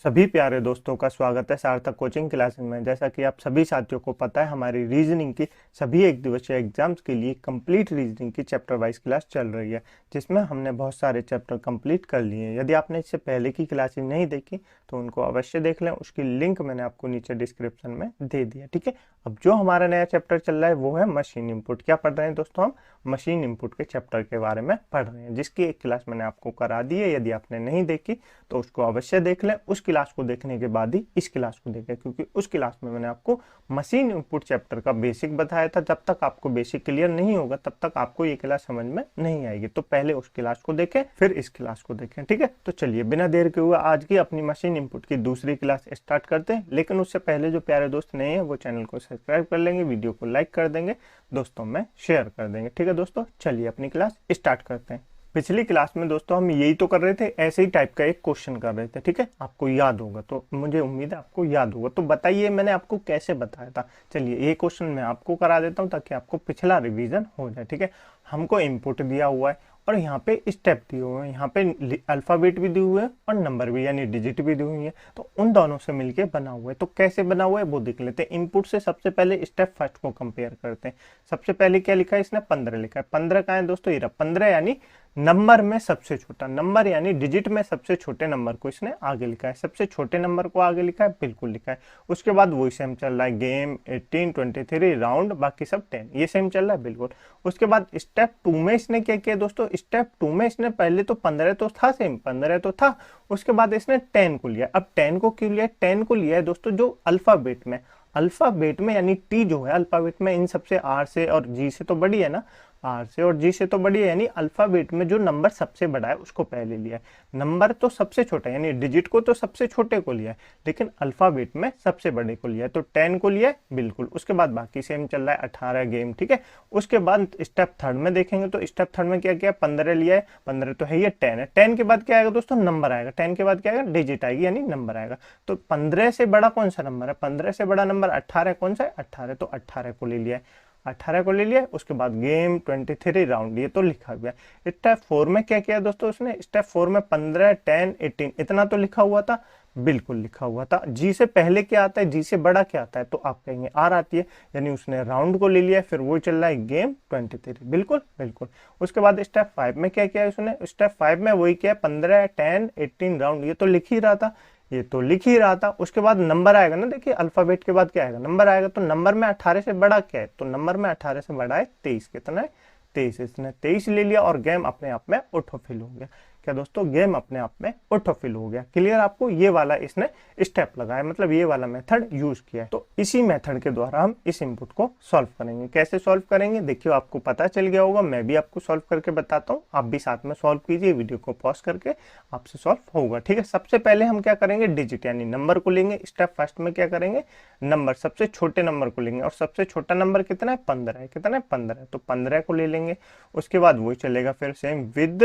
सभी प्यारे दोस्तों का स्वागत है सार्थक कोचिंग क्लासेस में। जैसा कि आप सभी साथियों को पता है, हमारी रीजनिंग की सभी एक दिवसीय एग्जाम्स के लिए कंप्लीट रीजनिंग की चैप्टर वाइज क्लास चल रही है, जिसमें हमने बहुत सारे चैप्टर कंप्लीट कर लिए हैं। यदि आपने इससे पहले की क्लासेस नहीं देखी तो उनको अवश्य देख लें, उसकी लिंक मैंने आपको नीचे डिस्क्रिप्शन में दे दिया। ठीक है, अब जो हमारा नया चैप्टर चल रहा है वो है मशीन इनपुट। क्या पढ़ रहे हैं दोस्तों? हम मशीन इनपुट के चैप्टर के बारे में पढ़ रहे हैं, जिसकी एक क्लास मैंने आपको करा दी है। यदि आपने नहीं देखी तो उसको अवश्य देख लें। उस क्लास को देखने के बाद ही इस क्लास को देखें, क्योंकि उस क्लास में मैंने आपको मशीन इनपुट चैप्टर का बेसिक बताया था। जब तक आपको बेसिक क्लियर नहीं होगा तब तक आपको ये क्लास समझ में नहीं आएगी। तो पहले उस क्लास को देखें, फिर इस क्लास को देखें। ठीक है, तो चलिए बिना देर के हुए आज की अपनी मशीन इनपुट की दूसरी क्लास स्टार्ट करते हैं। लेकिन उससे पहले जो प्यारे दोस्त नए हैं वो चैनल को सब्सक्राइब कर लेंगे, वीडियो को लाइक कर देंगे, दोस्तों में शेयर कर देंगे। ठीक है दोस्तों, चलिए अपनी क्लास स्टार्ट करते हैं। पिछली क्लास में दोस्तों हम यही तो कर रहे थे, ऐसे ही टाइप का एक क्वेश्चन कर रहे थे। ठीक है, आपको याद होगा, तो मुझे उम्मीद है आपको याद होगा। तो बताइए मैंने आपको कैसे बताया था। चलिए ये क्वेश्चन मैं आपको करा देता हूँ ताकि आपको पिछला रिवीजन हो जाए। ठीक है, हमको इनपुट दिया हुआ है और यहाँ पे स्टेप दिए हुए हैं, यहाँ पे अल्फाबेट भी दिए हुए हैं और नंबर भी यानी डिजिट भी दी हुई है। तो उन दोनों से मिलके बना हुआ है। तो कैसे बना हुआ है वो देख लेते हैं। इनपुट से सबसे पहले स्टेप फर्स्ट को कंपेयर करते हैं। सबसे पहले क्या लिखा है इसने? 15 लिखा है। 15 कहाँ है दोस्तों? ये रहा 15, यानी नंबर में सबसे छोटा नंबर, यानी डिजिट में सबसे छोटे नंबर को इसने आगे लिखा है। सबसे छोटे नंबर को आगे लिखा है, बिल्कुल लिखा है। उसके बाद वही सेम चल रहा है, गेम 18 23 राउंड, बाकी सब 10, ये सेम चल रहा है बिल्कुल। उसके बाद स्टेप 2 में इसने क्या किया दोस्तों? स्टेप 2 में इसने पहले तो 15 तो था, सेम 15 तो था। उसके बाद इसने 10 को लिया। अब 10 को क्यों लिया? 10 को लिया है दोस्तों जो अल्फाबेट में यानी टी जो है अल्फाबेट में, इन सबसे आर से और जी से तो बड़ी है ना, आर से और जी से तो बड़ी है, यानी अल्फाबेट में जो नंबर सबसे बड़ा है उसको पहले लिया है। नंबर तो सबसे छोटा है, यानी डिजिट को तो सबसे छोटे को लिया है, लेकिन अल्फाबेट में सबसे बड़े को लिया है। तो 10 को लिया है बिल्कुल। उसके बाद बाकी सेम चल रहा है, 18 गेम। ठीक है, उसके बाद स्टेप थर्ड में देखेंगे तो स्टेप थर्ड में क्या किया? 15 लिया है, 15 तो है ही, 10 है। 10 के बाद क्या आएगा दोस्तों? नंबर आएगा। 10 के बाद क्या आएगा? डिजिट आएगी, यानी नंबर आएगा। तो 15 से बड़ा कौन सा नंबर है? 15 से बड़ा नंबर 18 कौन सा है? 18, तो 18 को ले लिया है। 18 को ले लिया। उसके बाद गेम 23 राउंड, ये तो लिखा हुआ है। स्टेप 4 में क्या किया दोस्तों उसने? स्टेप 4 में 15 10 18 इतना तो लिखा हुआ था, बिल्कुल लिखा हुआ था। जी से पहले क्या आता है? जी से बड़ा क्या आता है? तो आप कहेंगे आर आती है, यानी उसने राउंड को ले लिया। फिर वो चल रहा है गेम 23, बिल्कुल बिल्कुल। उसके बाद स्टेप 5 में क्या किया उसने? स्टेप 5 में वही किया, 15 10 18 राउंड, ये तो लिख ही रहा था, ये तो लिख ही रहा था। उसके बाद नंबर आएगा ना, देखिए अल्फाबेट के बाद क्या आएगा? नंबर आएगा। तो नंबर में 18 से बड़ा क्या है? तो नंबर में 18 से बड़ा है 23। कितना है? 23। इसने 23 ले लिया और गेम अपने आप में ऑटोफिल हो गया। क्या दोस्तों? गेम अपने आप में ऑटोफिल हो गया। क्लियर आपको? ये वाला इसने स्टेप लगाया, मतलब ये वाला मेथड यूज किया है। तो इसी मेथड के द्वारा हम इस इनपुट को सॉल्व करेंगे। कैसे सॉल्व करेंगे देखियो, आपको पता चल गया होगा। मैं भी आपको सॉल्व करके बताता हूँ, आप भी साथ में सॉल्व कीजिए। वीडियो को पॉज करके आपसे सॉल्व होगा। ठीक है, सबसे पहले हम क्या करेंगे? डिजिट यानी नंबर को लेंगे। स्टेप फर्स्ट में क्या करेंगे? नंबर, सबसे छोटे नंबर को लेंगे। और सबसे छोटा नंबर कितना है? 15 है। कितना है? 15 है, तो 15 को ले लेंगे। उसके बाद वही चलेगा फिर सेम, विद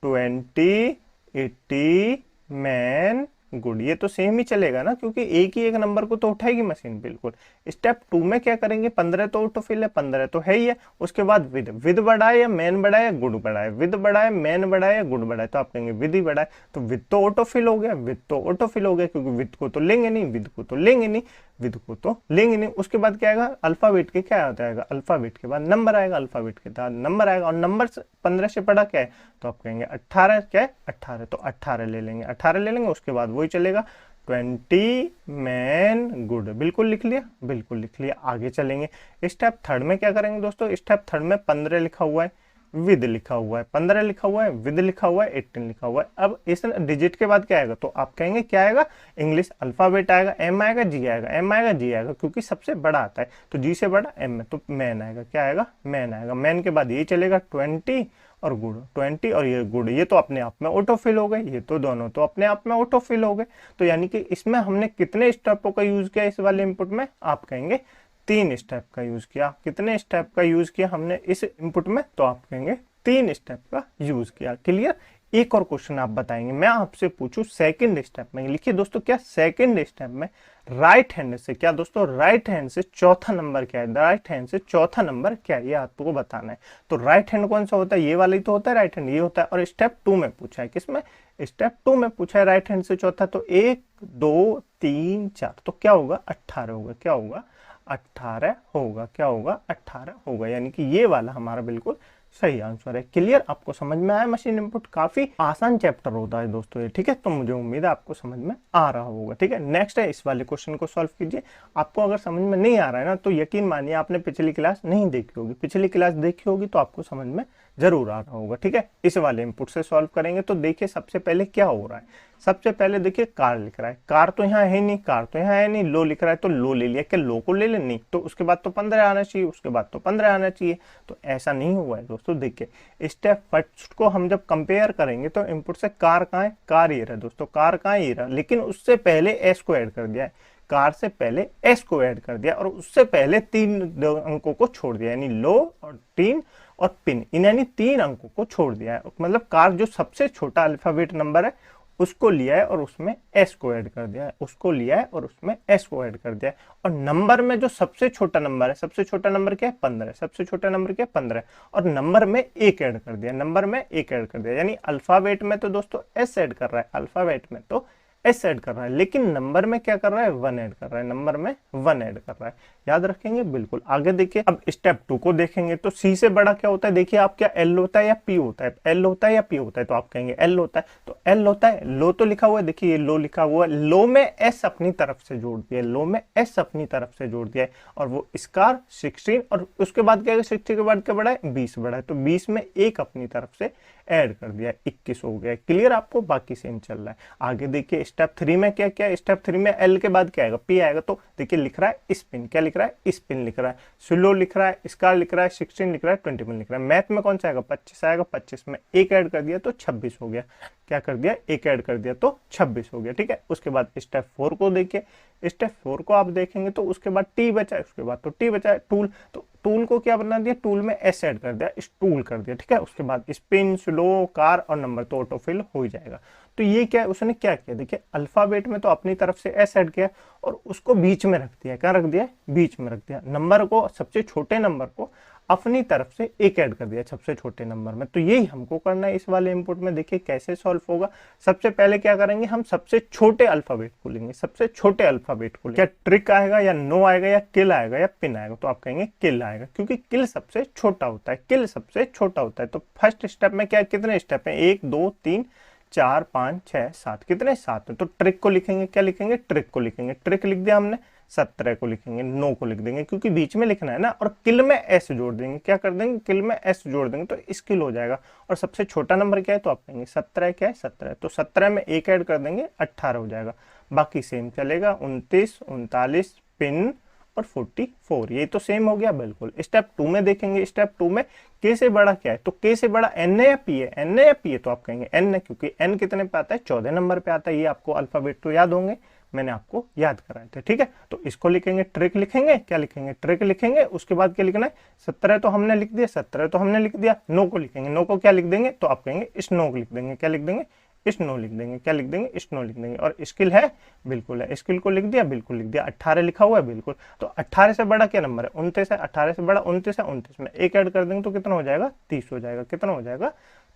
20 80 मैन गुड, ये तो सेम ही चलेगा ना, क्योंकि एक ही एक नंबर को तो उठाएगी मशीन, बिल्कुल। स्टेप 2 में क्या करेंगे? 15 तो ऑटोफिल है, 15 तो है ही है। उसके बाद विद बड़ा है या मैन बड़ा है या गुड बड़ा है? विद बड़ा है, मैन बड़ा है या गुड बड़ा है? तो आप कहेंगे विद ही बड़ा है। तो विद तो ऑटोफिल हो गया, विद तो ऑटोफिल हो गया, क्योंकि विद को तो लेंगे नहीं, विद को तो लेंगे नहीं, विद को तो लेंगे नहीं। उसके बाद क्या आएगा? अल्फाबेट के क्या आता है? अल्फाबेट के बाद नंबर आएगा, अल्फाबेट के बाद नंबर आएगा। और नंबर 15 से बड़ा क्या है? तो आप कहेंगे 18। क्या है? 18, तो 18 ले लेंगे, 18 ले लेंगे। उसके बाद वही चलेगा, 20 मैन गुड, बिल्कुल लिख लिया, बिल्कुल लिख लिया। आगे चलेंगे, स्टेप थर्ड में क्या करेंगे दोस्तों? स्टेप थर्ड में 15 लिखा हुआ है, विद लिखा हुआ है, 15 लिखा हुआ है, विद लिखा हुआ है, 18 लिखा हुआ है। अब इस डिजिट के बाद क्या आएगा? तो आप कहेंगे क्या आएगा? इंग्लिश अल्फाबेट आएगा, एम आएगा, जी आएगा, एम आएगा, जी आएगा, क्योंकि सबसे बड़ा आता है। तो जी से बड़ा एम है, तो मैन आएगा। क्या आएगा? मैन आएगा। मैन के बाद ये चलेगा 20 और गुड, 20 और ये गुड, ये तो अपने आप में ऑटोफिल हो गए। ये तो दोनों तो अपने आप में ऑटोफिल हो गए। तो यानी कि इसमें हमने कितने स्टेपों का यूज किया इस वाले इनपुट में? आप कहेंगे 3 स्टेप का यूज किया। कितने स्टेप का यूज किया हमने इस इनपुट में? तो आप कहेंगे 3 स्टेप का यूज किया। क्लियर? एक और क्वेश्चन आप बताएंगे, मैं आपसे पूछूं सेकंड स्टेप में, लिखिए दोस्तों क्या सेकंड स्टेप में राइट हैंड से, क्या दोस्तों राइट हैंड से चौथा नंबर क्या है, राइट हैंड से चौथा नंबर क्या है, ये आपको बताना है। तो राइट हैंड कौन सा होता है, ये वाला ही तो होता है राइट हैंड, ये होता है। और स्टेप 2 में पूछा है, किसमें, स्टेप 2 में पूछा है राइट हैंड से चौथा, तो 1 2 3 4, तो क्या होगा 18 होगा, क्या होगा 18 होगा, क्या होगा 18 होगा, यानी कि ये वाला हमारा बिल्कुल सही आंसर है। क्लियर, आपको समझ में आया मशीन इनपुट, काफी आसान चैप्टर होता है दोस्तों ये, ठीक है। तो मुझे उम्मीद है आपको समझ में आ रहा होगा, ठीक है। नेक्स्ट है, इस वाले क्वेश्चन को सॉल्व कीजिए। आपको अगर समझ में नहीं आ रहा है ना, तो यकीन मानिए आपने पिछली क्लास नहीं देखी होगी, पिछली क्लास देखी होगी तो आपको समझ में जरूर आ रहा होगा, ठीक है। इस वाले इनपुट से सॉल्व करेंगे तो देखिए सबसे पहले क्या हो रहा है। सबसे पहले देखिए कार लिख रहा है, कार तो यहाँ है नहीं, कार तो यहाँ है नहीं, लो लिख रहा है तो लो ले लिया, क्या लो को ले ले, नहीं, तो उसके बाद तो 15 आना चाहिए, उसके बाद तो 15 आना चाहिए, तो ऐसा नहीं हुआ है दोस्तों। देखिए स्टेप फर्स्ट को हम जब कंपेयर करेंगे तो इनपुट से कार कहाँ है, कार ये रहा दोस्तों, कार कहाँ ये रहा, लेकिन उससे पहले एस को ऐड कर दिया है, कार से पहले एस को ऐड कर दिया और उससे पहले 3 अंकों को छोड़ दिया, यानी लो और 3 और पिन, इन यानी 3 अंकों को छोड़ दिया है। मतलब कार जो सबसे छोटा अल्फाबेट नंबर है उसको लिया है और उसमें एस को ऐड कर दिया है, उसको लिया है और उसमें एस को ऐड कर दिया है। और नंबर में जो सबसे छोटा नंबर है, सबसे छोटा नंबर क्या है 15, सबसे छोटा नंबर क्या है 15, और नंबर में एक ऐड कर दिया, नंबर में एक ऐड कर दिया, यानी अल्फाबेट में तो दोस्तों एस ऐड कर रहा है, अल्फाबेट में तो एस ऐड कर रहा है, लेकिन नंबर में क्या कर रहा है 1 ऐड कर रहा है, नंबर में 1 ऐड कर रहा है। याद रखेंगे बिल्कुल। आगे देखिए, अब स्टेप 2 को देखेंगे तो सी से बड़ा क्या होता है, देखिए आप क्या एल होता है या पी होता है, एल होता है या पी होता है, तो आप कहेंगे एल होता है, तो एल होता है, लो तो लिखा हुआ है, देखिए ये लो लिखा हुआ है, लो में एस अपनी तरफ से जोड़ दिया, लो में एस अपनी तरफ से जोड़ दिया है, और वो स्कार 16, और उसके बाद क्या है 60 के बाद क्या बढ़ा है 20 बढ़ा है, तो 20 में एक अपनी तरफ से ऐड कर दिया, 21 हो गया। क्लियर आपको, बाकी सेम चल रहा है। आगे देखिए स्टेप 3 में क्या क्या, स्टेप 3 में एल के बाद क्या आएगा, पी आएगा, तो देखिए लिख रहा है स्पिन, क्या लिख रहा है स्पिन लिख रहा है, स्लो लिख रहा है, स्कार लिख रहा है, 16 लिख रहा है, 21 लिख रहा है। मैथ में कौन सा आएगा 25 आएगा, 25 में एक ऐड कर दिया तो 26 हो गया, क्या कर दिया एक ऐड कर दिया तो 26 हो गया, ठीक है। उसके बाद स्टेप 4 को देखिए, स्टेप 4 को आप देखेंगे तो उसके बाद टी बचा है, उसके बाद तो टी बचा है, टूल, तो टूल को क्या बना दिया, टूल में एस ऐड कर दिया, स्टूल कर दिया, ठीक है। उसके बाद स्पिन, स्लो, कार और नंबर तो ऑटोफिल हो जाएगा। तो ये क्या है, उसने क्या किया, देखिए अल्फाबेट में तो अपनी तरफ से एस ऐड किया और उसको बीच में रख दिया, क्या रख दिया बीच में रख दिया, नंबर को, सबसे छोटे नंबर को अपनी तरफ से एक ऐड कर दिया सबसे छोटे नंबर में। तो यही हमको करना है इस वाले इनपुट में। देखिए कैसे सॉल्व होगा, सबसे पहले क्या करेंगे, हम सबसे छोटे अल्फाबेट को लेंगे, सबसे छोटे अल्फाबेट को लेंगे। क्या ट्रिक आएगा या नो आएगा या किल आएगा या पिन आएगा, तो आप कहेंगे किल आएगा, क्योंकि किल सबसे छोटा होता है, किल सबसे छोटा होता है। तो फर्स्ट स्टेप में क्या, कितने स्टेप है 1 2 3 4 5 6 7, कितने 7 है, तो ट्रिक को लिखेंगे, क्या लिखेंगे ट्रिक को लिखेंगे, ट्रिक लिख दिया हमने, 17 को लिखेंगे, नो को लिख देंगे क्योंकि बीच में लिखना है ना, और किल में एस जोड़ देंगे, क्या कर देंगे किल में एस जोड़ देंगे तो स्किल हो जाएगा। और सबसे छोटा नंबर क्या है, तो आप कहेंगे 17 क्या है 17, तो 17 में एक ऐड कर देंगे 18 हो जाएगा, बाकी सेम चलेगा, 29 39 पिन और 44, ये तो सेम हो गया बिल्कुल। स्टेप 2 में देखेंगे, स्टेप 2 में के से बड़ा क्या है, तो के से बड़ा एन है या पी है, एन है या पी है, तो आप कहेंगे एन है, क्योंकि एन कितने पे आता है 14 नंबर पे आता है। ये आपको अल्फाबेट तो याद होंगे, मैंने आपको याद कराए थे, ठीक है। तो इसको लिखेंगे, ट्रिक लिखेंगे, क्या लिखेंगे ट्रिक लिखेंगे, उसके बाद क्या लिखना है 17 तो हमने लिख दिया, 17 तो हमने लिख दिया, नो को लिखेंगे, नो को क्या लिख देंगे, तो आप कहेंगे स्नो को लिख देंगे, क्या लिख देंगे स्नो लिख देंगे, क्या लिख देंगे स्नो लिख देंगे। और स्किल है, बिल्कुल है, स्किल को लिख दिया, बिल्कुल लिख दिया, 18 लिखा हुआ है बिल्कुल। तो 18 से बड़ा क्या नंबर है 29 है, 18 से बड़ा 29 है, 29 में एक ऐड कर देंगे तो कितना हो जाएगा 30 हो जाएगा, कितना हो जाएगा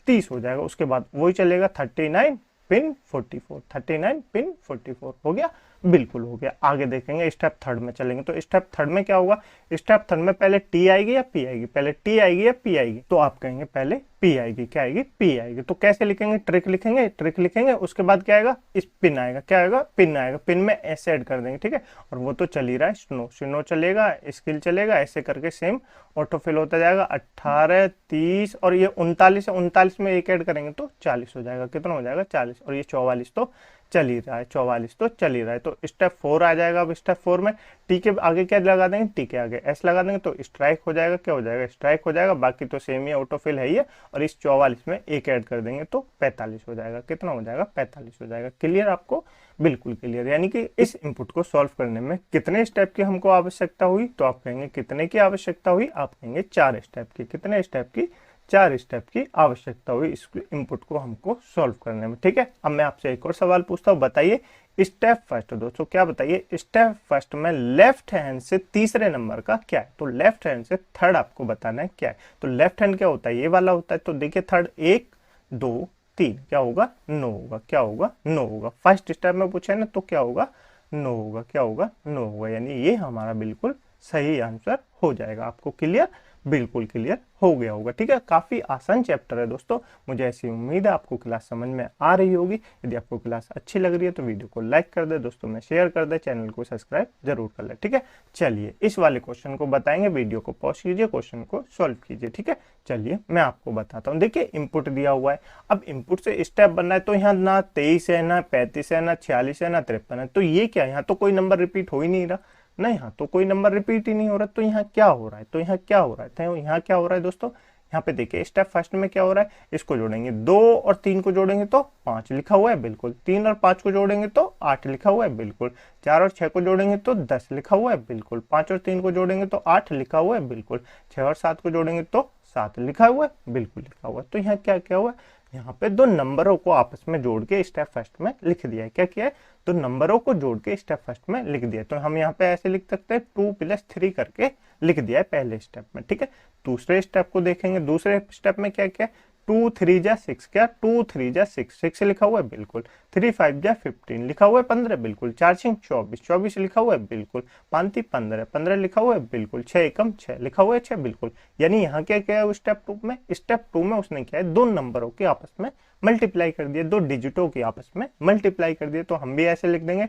30 हो जाएगा। उसके बाद वही चलेगा 39 पिन 44, 39 पिन 44 हो गया, बिल्कुल हो गया। आगे देखेंगे स्टेप 3 में चलेंगे, तो स्टेप 3 में क्या होगा, स्टेप 3 में पहले टी आएगी या पी आएगी, पहले टी आएगी या पी आएगी, तो आप कहेंगे पहले पी आएगी, क्या आएगी पी आएगी। तो कैसे लिखेंगे, ट्रिक लिखेंगे, ट्रिक लिखेंगे, उसके बाद क्या आएगा पिन आएगा, क्या आएगा पिन आएगा, पिन में ऐसे ऐड कर देंगे, ठीक है। और वो तो चल ही रहा है, स्नो स्नो चलेगा, स्किल चलेगा, ऐसे करके सेम ऑटोफिल होता जाएगा। 18 30 और ये 39 है, 39 में एक ऐड करेंगे तो 40 हो जाएगा, कितना हो जाएगा 40, और ये 44 तो चल ही रहा है, 44 तो चल ही रहा है। तो स्टेप 4 आ जाएगा। अब स्टेप 4 में टी के आगे क्या लगा देंगे, टी के आगे एस लगा देंगे तो स्ट्राइक हो जाएगा, क्या हो जाएगा स्ट्राइक हो जाएगा, बाकी तो सेम ही ऑटोफिल है ही है। और इस 44 में एक ऐड कर देंगे तो 45 हो जाएगा, कितना हो जाएगा 45 हो जाएगा। क्लियर आपको, बिल्कुल क्लियर। यानी कि इस इनपुट को सॉल्व करने में कितने स्टेप की हमको आवश्यकता हुई, तो आप कहेंगे कितने की आवश्यकता हुई, आप कहेंगे 4 स्टेप की, कितने स्टेप की 4 स्टेप की आवश्यकता हुई इस इनपुट को हमको सॉल्व करने में। ठीक है, अब मैं आपसे एक और सवाल पूछता हूँ, बताइए स्टेप फर्स्ट दोस्तों, क्या बताइए स्टेप फर्स्ट में लेफ्ट हैंड से तीसरे नंबर का क्या है? तो लेफ्ट हैंड से थर्ड आपको बताना है क्या है। तो लेफ्ट हैंड क्या होता है? ये वाला होता है। तो देखिए थर्ड 1 2 3 क्या होगा? 9 होगा। क्या होगा? 9 होगा। फर्स्ट स्टेप में पूछा है ना, तो क्या होगा? 9 होगा। क्या होगा? 9 होगा। यानी ये हमारा बिल्कुल सही आंसर हो जाएगा। आपको क्लियर? बिल्कुल क्लियर हो गया होगा। ठीक है, काफी आसान चैप्टर है दोस्तों। मुझे ऐसी उम्मीद है आपको क्लास समझ में आ रही होगी। यदि आपको क्लास अच्छी लग रही है तो वीडियो को लाइक कर दे, दोस्तों में शेयर कर दे, चैनल को सब्सक्राइब जरूर कर ले। ठीक है, चलिए इस वाले क्वेश्चन को बताएंगे। वीडियो को पॉज कीजिए, क्वेश्चन को सॉल्व कीजिए। ठीक है, चलिए मैं आपको बताता हूँ। देखिए इनपुट दिया हुआ है, अब इनपुट से स्टेप बनना है। तो यहाँ ना 23 है, ना 35 है, ना 46 है, ना 53 है। तो ये क्या है? यहाँ तो कोई नंबर रिपीट हो ही नहीं रहा ना, यहाँ तो कोई नंबर रिपीट ही नहीं हो रहा। तो यहाँ क्या हो रहा है? तो यहाँ क्या हो रहा है? तो यहाँ क्या हो रहा है दोस्तों? यहाँ पे देखिए स्टेप फर्स्ट में क्या हो रहा है, इसको जोड़ेंगे 2 और 3 को जोड़ेंगे तो 5 लिखा हुआ है बिल्कुल। 3 और 5 को जोड़ेंगे तो 8 लिखा हुआ है बिल्कुल। 4 और 6 को जोड़ेंगे तो 10 लिखा हुआ है बिल्कुल। 5 और 3 को जोड़ेंगे तो 8 लिखा हुआ है बिल्कुल। 6 और 7 को जोड़ेंगे तो 7 लिखा हुआ है बिल्कुल लिखा हुआ है। तो यहाँ क्या क्या हुआ है? यहाँ पे दो नंबरों को आपस में जोड़ के स्टेप फर्स्ट में लिख दिया है। क्या किया है? तो नंबरों को जोड़ के स्टेप फर्स्ट में लिख दिया है। तो हम यहाँ पे ऐसे लिख सकते हैं 2 + 3 करके लिख दिया है पहले स्टेप में। ठीक है, दूसरे स्टेप को देखेंगे। दूसरे स्टेप में क्या क्या? 2 3 जा 6, क्या 2 3 जा 6, 6 लिखा हुआ है बिल्कुल। 3 5 जा 15 लिखा हुआ है 15 बिल्कुल। 4 6 24, 24 लिखा हुआ है बिल्कुल। 5 3 15, 15 लिखा हुआ है बिल्कुल। 6 एकम 6 लिखा हुआ है 6 बिल्कुल। यानी यहाँ क्या क्या है स्टेप 2 में? स्टेप 2 में उसने क्या है, दो नंबरों के आपस में मल्टीप्लाई कर दिया, दो डिजिटों की आपस में मल्टीप्लाई कर दिया। तो हम भी ऐसे लिख देंगे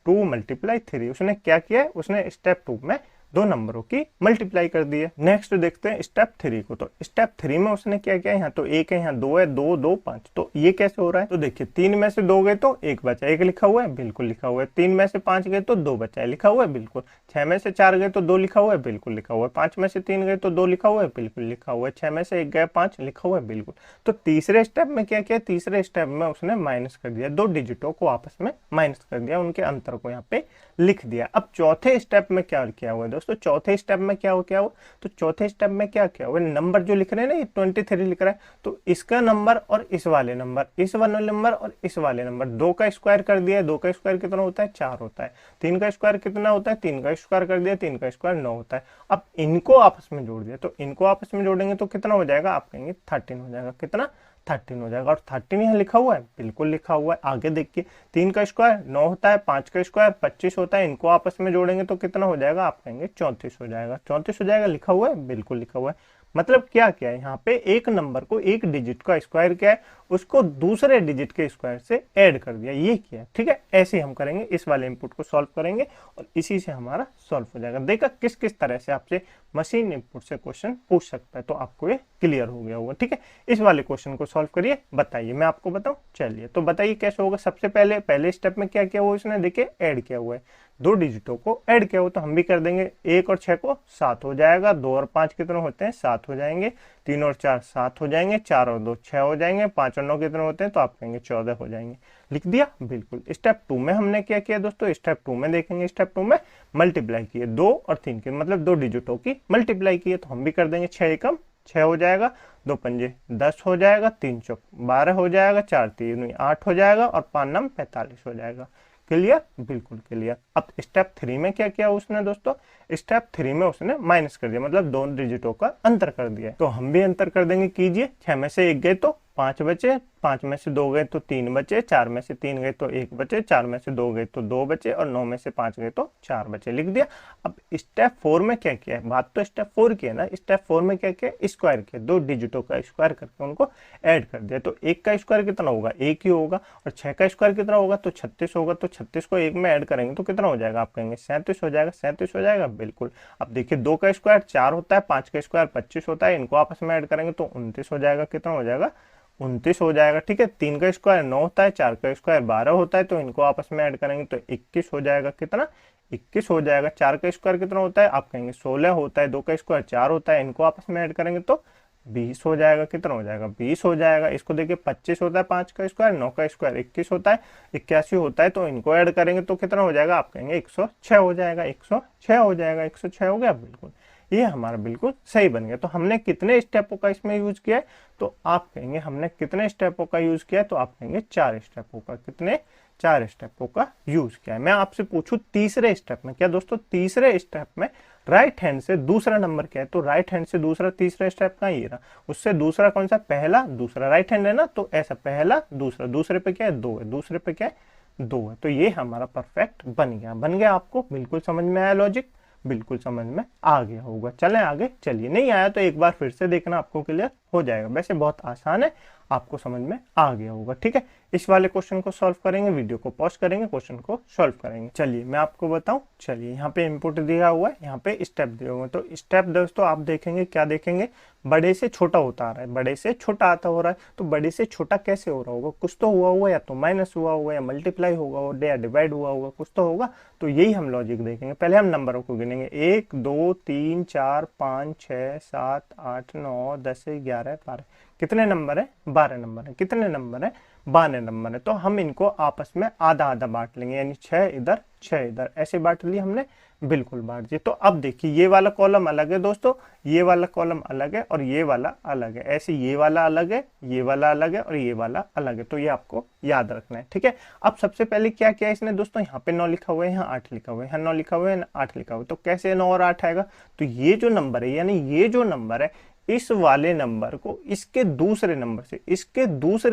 2 × 3। उसने क्या किया है? उसने स्टेप 2 में दो नंबरों की मल्टीप्लाई कर दी है। नेक्स्ट देखते हैं स्टेप 3 को। तो स्टेप 3 में उसने क्या किया? यहाँ तो 1 है, यहाँ 2 है, 2 2 5। तो ये कैसे हो रहा है? तो देखिए 3 में से 2 गए तो 1 बचा, 1 लिखा हुआ है बिल्कुल लिखा हुआ है। 3 में से 5 गए तो 2 बचा है, लिखा हुआ है बिल्कुल। 6 में से 4 गए तो 2 लिखा हुआ है बिल्कुल लिखा हुआ है। 5 में से 3 गए तो 2 लिखा हुआ है बिल्कुल लिखा हुआ है। 6 में से 1 गए 5 लिखा हुआ है बिल्कुल। तो तीसरे स्टेप में क्या किया? तीसरे स्टेप में उसने माइनस कर दिया, दो डिजिटों को आपस में माइनस कर दिया, उनके अंतर को यहाँ पे लिख दिया। अब चौथे स्टेप में क्या किया हुआ है दोस्तों? चौथे स्टेप में क्या हो, क्या हो? तो चौथे स्टेप में क्या क्या हुआ? नंबर जो लिख रहे हैं ना, ये 23 लिख रहा है, तो इसका नंबर और इस वाले नंबर, इस वाले नंबर और इस वाले नंबर, 2 का स्क्वायर कर दिया है। 2 का स्क्वायर कितना होता है? 4 होता है। 3 का स्क्वायर कितना होता है? 3 का स्क्वायर कर दिया, 3 का स्क्वायर 9 होता है। अब इनको आपस में जोड़ दिया, तो इनको आपस में जोड़ेंगे तो कितना हो जाएगा? आप कहेंगे 13 हो जाएगा। कितना? 13 हो जाएगा। और 13 यहाँ लिखा हुआ है बिल्कुल लिखा हुआ है। आगे देखिए 3 का स्क्वायर 9 होता है, 5 का स्क्वायर 25 होता है। इनको आपस में जोड़ेंगे तो कितना हो जाएगा? आप कहेंगे 34 हो जाएगा। 34 हो जाएगा, लिखा हुआ है बिल्कुल लिखा हुआ है। मतलब क्या क्या है यहाँ पे? एक नंबर को एक डिजिट का स्क्वायर क्या है, उसको दूसरे डिजिट के स्क्वायर से ऐड कर दिया, ये किया है। ठीक है, ऐसे हम करेंगे, इस वाले इनपुट को सॉल्व करेंगे और इसी से हमारा सॉल्व हो जाएगा। देखा किस किस तरह से आपसे मशीन इनपुट से क्वेश्चन पूछ सकता है, तो आपको ये क्लियर हो गया होगा। ठीक है, इस वाले क्वेश्चन को सॉल्व करिए, बताइए, मैं आपको बताऊं। चलिए तो बताइए कैसे होगा। सबसे पहले स्टेप में क्या किया हुआ इसने? देखिए ऐड किया हुआ है, दो डिजिटों को ऐड किया हुआ, तो हम भी कर देंगे। 1 और 6 को 7 हो जाएगा। 2 और 5 कितने होते हैं? 7 हो जाएंगे। 3 और 4 7 हो जाएंगे। 4 और 2 6 हो जाएंगे। 5 और 9 कितने होते हैं? तो आप कहेंगे 14 हो जाएंगे। लिख दिया बिल्कुल। स्टेप 2 में हमने क्या किया दोस्तों? स्टेप 2 में देखेंगे, स्टेप 2 में मल्टीप्लाई किए, 2 और 3 के, मतलब दो डिजिटों की मल्टीप्लाई किए, तो हम भी कर देंगे। 6 एकम 6 हो जाएगा। 2 पंजे 10 हो जाएगा। 3 चौक 12 हो जाएगा। 4 3 8 हो जाएगा और 5 9 45 हो जाएगा। क्लियर? बिल्कुल क्लियर। अब स्टेप 3 में क्या किया उसने दोस्तों? स्टेप 3 में उसने माइनस कर दिया, मतलब दो डिजिटों का अंतर कर दिया। तो हम भी अंतर कर देंगे, कीजिए। 6 में से 1 गए तो 5 बचे, 5 में से 2 गए तो 3 बचे, 4 में से 3 गए तो 1 बचे, 4 में से 2 गए तो 2 बचे और 9 में से 5 गए तो 4 बचे। लिख दिया। अब स्टेप 4 में क्या किया है? बात तो स्टेप 4 की है ना। स्टेप 4 में क्या किया? स्क्वायर किया, दो डिजिटों का स्क्वायर करके उनको ऐड कर दिया। तो 1 का स्क्वायर कितना होगा? 1 ही होगा। और 6 का स्क्वायर कितना होगा? तो 36 होगा। तो 36 को 1 में ऐड करेंगे तो कितना हो जाएगा? आप कहेंगे 37 हो जाएगा। 37 हो जाएगा बिल्कुल। अब देखिए 2 का स्क्वायर 4 होता है, 5 का स्क्वायर 25 होता है, इनको आपस में ऐड करेंगे तो 29 हो जाएगा। कितना हो जाएगा? 29 हो जाएगा। ठीक है, 3 का स्क्वायर 9 होता है, 4 का स्क्वायर 12 होता है, तो इनको आपस में ऐड करेंगे तो 21 हो जाएगा। कितना? 21 हो जाएगा। 4 का स्क्वायर कितना होता है? आप कहेंगे 16 होता है। 2 का स्क्वायर 4 होता है, इनको आपस में ऐड करेंगे तो 20 हो जाएगा। कितना हो जाएगा? 20 हो जाएगा। इसको देखिए 25 होता है 5 का स्क्वायर, 9 का स्क्वायर 21 होता है, 81 होता है, तो इनको ऐड करेंगे तो कितना हो जाएगा? आप कहेंगे 106 हो जाएगा। 106 हो जाएगा। 106 हो गया बिल्कुल। ये हमारा बिल्कुल सही बन गया। तो हमने कितने स्टेपों का इसमें यूज किया है, तो आप कहेंगे हमने कितने स्टेपों का यूज किया है, तो आप कहेंगे 4 स्टेपों का। कितने? 4 स्टेपों का यूज किया है। मैं आपसे पूछूं तीसरे स्टेप में, क्या दोस्तों तीसरे स्टेप में राइट हैंड से दूसरा नंबर क्या है, तो राइट हैंड से दूसरा तीसरा स्टेप का ये रहा, उससे दूसरा कौन सा? पहला दूसरा, राइट हैंड है ना, तो ऐसा पहला दूसरा, दूसरे पे क्या है? 2 है, दूसरे पे क्या है? 2 है। तो ये हमारा परफेक्ट बन गया। बन गया? आपको बिल्कुल समझ में आया लॉजिक? बिल्कुल समझ में आ गया होगा। चलें आगे। चलिए, नहीं आया तो एक बार फिर से देखना, आपको क्लियर हो जाएगा। वैसे बहुत आसान है, आपको समझ में आ गया होगा। ठीक है, इस वाले क्वेश्चन को सॉल्व करेंगे, वीडियो को पॉज करेंगे, क्वेश्चन को सॉल्व करेंगे। चलिए मैं आपको बताऊं। चलिए यहाँ पे इनपुट दिया हुआ है, यहाँ पे स्टेप दिए हुए हैं। तो स्टेप दोस्तों आप देखेंगे, क्या देखेंगे? बड़े से छोटा होता आ रहा है, बड़े से छोटा आता हो रहा है। तो बड़े से छोटा कैसे हो रहा होगा? कुछ तो हुआ होगा, या तो माइनस हुआ होगा, या मल्टीप्लाई होगा, या डिवाइड हुआ होगा, कुछ तो होगा। तो यही हम लॉजिक देखेंगे। पहले हम नंबरों को गिनेंगे, 1 2 3 4 5 6 7 8 9 10 11 12। कितने नंबर है? 12 नंबर है। कितने नंबर है? 12 नंबर है। तो हम इनको आपस में आधा आधा बांट लेंगे, यानी 6 इधर 6 इधर, ऐसे बांट लिए हमने। बिल्कुल बांट दिए। तो अब देखिए, ये वाला कॉलम अलग है दोस्तों, ये वाला कॉलम अलग है, और ये वाला अलग है। ऐसे ये वाला अलग है, ये वाला अलग है, और ये वाला अलग है। तो ये आपको याद रखना है। ठीक है, अब सबसे पहले क्या किया इसने दोस्तों? यहाँ पे 9 लिखा हुआ है, यहाँ 8 लिखा हुआ है, यहाँ 9 लिखा हुआ है, यहाँ 8 लिखा हुआ है। तो कैसे 9 और 8 आएगा? तो ये जो नंबर है, यानी ये जो नंबर है, इस वाले नंबर को इसके दूसरे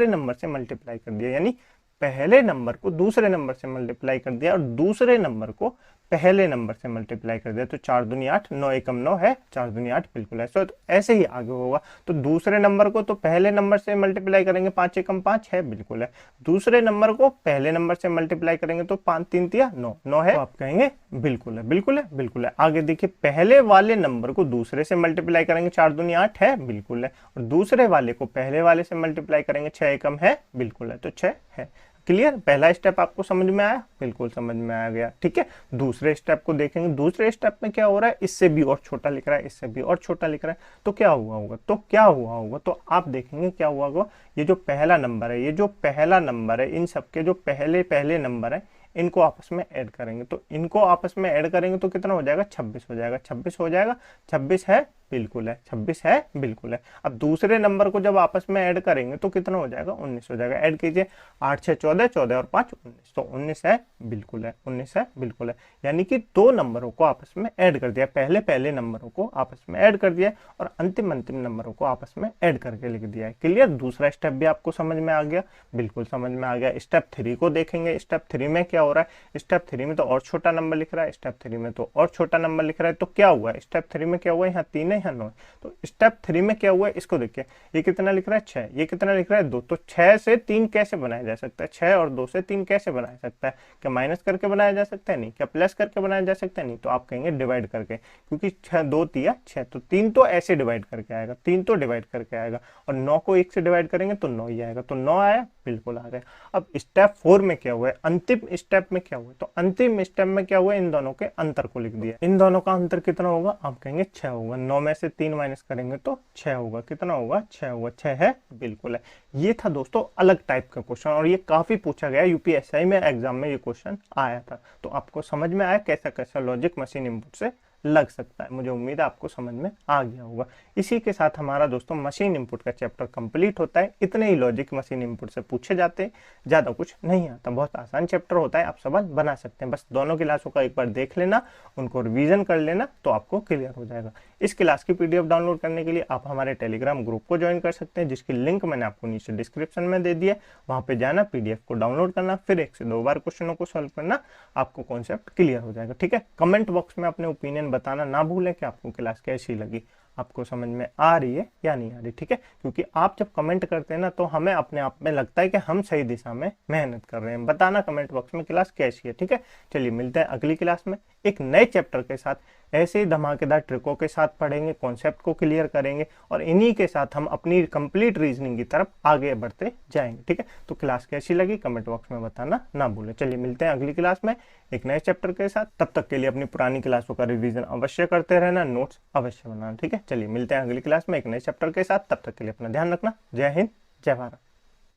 नंबर से मल्टीप्लाई कर दिया। यानी पहले नंबर को दूसरे नंबर से मल्टीप्लाई कर दिया, और दूसरे नंबर को पहले नंबर से मल्टीप्लाई कर दिया। तो 4 दूनी 8, 9 एकम 9 है, 4 दूनी 8 बिल्कुल है। तो ऐसे ही आगे होगा। तो दूसरे नंबर को तो पहले नंबर से मल्टीप्लाई करेंगे, 5 एकम 5 है, बिल्कुल है। दूसरे नंबर को पहले नंबर से मल्टीप्लाई करेंगे तो 5 3 तिया 9, 9 है। तो आप कहेंगे बिल्कुल है, बिल्कुल है, बिल्कुल है। आगे देखिए, पहले वाले नंबर को दूसरे से मल्टीप्लाई करेंगे, 4 दूनी 8 है, बिल्कुल है। और दूसरे वाले को पहले वाले से मल्टीप्लाई करेंगे, 6 एकम है, बिल्कुल है। तो 6 है। क्लियर? पहला स्टेप आपको समझ में आया? बिल्कुल समझ में आ गया। ठीक है, दूसरे स्टेप को देखेंगे। दूसरे स्टेप में क्या हो रहा है? इससे भी और छोटा लिख रहा है, इससे भी और छोटा लिख रहा है। तो क्या हुआ होगा? तो आप देखेंगे क्या हुआ होगा। ये जो पहला नंबर है, इन सबके जो पहले पहले नंबर है, इनको आपस में ऐड करेंगे। तो इनको आपस में ऐड करेंगे तो कितना हो जाएगा? 26 हो जाएगा। 26 हो जाएगा। 26 है, बिल्कुल है। 26 है, बिल्कुल है। अब दूसरे नंबर को जब आपस में ऐड करेंगे तो कितना हो जाएगा? 19 हो जाएगा। ऐड कीजिए, 8 6 14, 14 और 5 19। तो 19 है, बिल्कुल है। 19 है, बिल्कुल है। यानी कि दो नंबरों को आपस में ऐड कर दिया, पहले पहले नंबरों को आपस में ऐड कर दिया, और अंतिम नंबरों को आपस में ऐड करके लिख दिया है। क्लियर? दूसरा स्टेप भी आपको समझ में आ गया? बिल्कुल समझ में आ गया। स्टेप 3 को देखेंगे। स्टेप 3 में क्या हो रहा है? स्टेप 3 में तो और छोटा नंबर लिख रहा है, स्टेप 3 में तो और छोटा नंबर लिख रहा है। तो क्या हुआ है? स्टेप 3 में क्या हुआ है? यहाँ 3 है, यहाँ 9 है। तो स्टेप 3 में क्या हुआ है? इसको देखिए, ये कितना लिख रहा है? 6। ये कितना लिख रहा है? 2। तो 6 से 3 कैसे बनाया जा सकता है? 6 और 2 से 3 कैसे बनाया सकता है? क्या माइनस करके बनाया जा सकता है? नहीं। क्या प्लस करके बनाया जा सकता है? नहीं। तो आप कहेंगे डिवाइड करके, क्योंकि 6 2 तिया 6, तो 3 तो ऐसे डिवाइड करके आएगा, 3 तो डिवाइड करके आएगा, और 9 को 1 से डिवाइड करेंगे तो 9 ही आएगा। तो 9 आया, बिल्कुल आ गया। अब स्टेप 4 में क्या हुआ है? अंतिम स्टेप में क्या हुआ है? तो अंतिम स्टेप में क्या हुआ? इन दोनों के अंतर को लिख दिया। इन दोनों का अंतर कितना होगा? आप कहेंगे 6 होगा। 9 में से 3 माइनस करेंगे तो 6 होगा। कितना होगा? 6 होगा। 6 है, बिल्कुल है। ये था दोस्तों अलग टाइप का क्वेश्चन, और ये काफी पूछा गया यूपीएससी में, एग्जाम में ये क्वेश्चन आया था। तो आपको समझ में आया कैसा कैसा लॉजिक मशीन इनपुट से लग सकता है। मुझे उम्मीद है आपको समझ में आ गया होगा। इसी के साथ हमारा दोस्तों मशीन इनपुट का चैप्टर कंप्लीट होता है। इतने ही लॉजिक मशीन इनपुट से पूछे जाते हैं, ज्यादा कुछ नहीं आता। बहुत आसान चैप्टर होता है, आप सवाल बना सकते हैं। बस दोनों क्लासों का एक बार देख लेना, उनको रिवीजन कर लेना, तो आपको क्लियर हो जाएगा। इस क्लास की पीडीएफ डाउनलोड करने के लिए आप हमारे टेलीग्राम ग्रुप को ज्वाइन कर सकते हैं, जिसकी लिंक मैंने आपको नीचे डिस्क्रिप्शन में दे दिया है। वहां पे जाना, पीडीएफ को डाउनलोड करना, फिर 1 से 2 बार क्वेश्चनों को सॉल्व करना, आपको कॉन्सेप्ट क्लियर हो जाएगा। ठीक है, कमेंट बॉक्स में अपने ओपिनियन बताना ना भूलें कि आपको क्लास कैसी लगी, आपको समझ में आ रही है या नहीं आ रही। ठीक है, क्योंकि आप जब कमेंट करते हैं ना, तो हमें अपने आप में लगता है कि हम सही दिशा में मेहनत कर रहे हैं। बताना कमेंट बॉक्स में क्लास कैसी है। ठीक है, चलिए मिलते हैं अगली क्लास में एक नए चैप्टर के साथ। ऐसे ही धमाकेदार ट्रिकों के साथ पढ़ेंगे, कॉन्सेप्ट को क्लियर करेंगे, और इन्हीं के साथ हम अपनी कंप्लीट रीजनिंग की तरफ आगे बढ़ते जाएंगे। ठीक है, तो क्लास कैसी लगी कमेंट बॉक्स में बताना ना भूलें। चलिए मिलते हैं अगली क्लास में एक नए चैप्टर के साथ। तब तक के लिए अपनी पुरानी क्लासों का रिवीजन अवश्य करते रहना, नोट्स अवश्य बनाना। ठीक है, चलिए मिलते हैं अगली क्लास में एक नए चैप्टर के साथ। तब तक के लिए अपना ध्यान रखना। जय हिंद, जय भारत।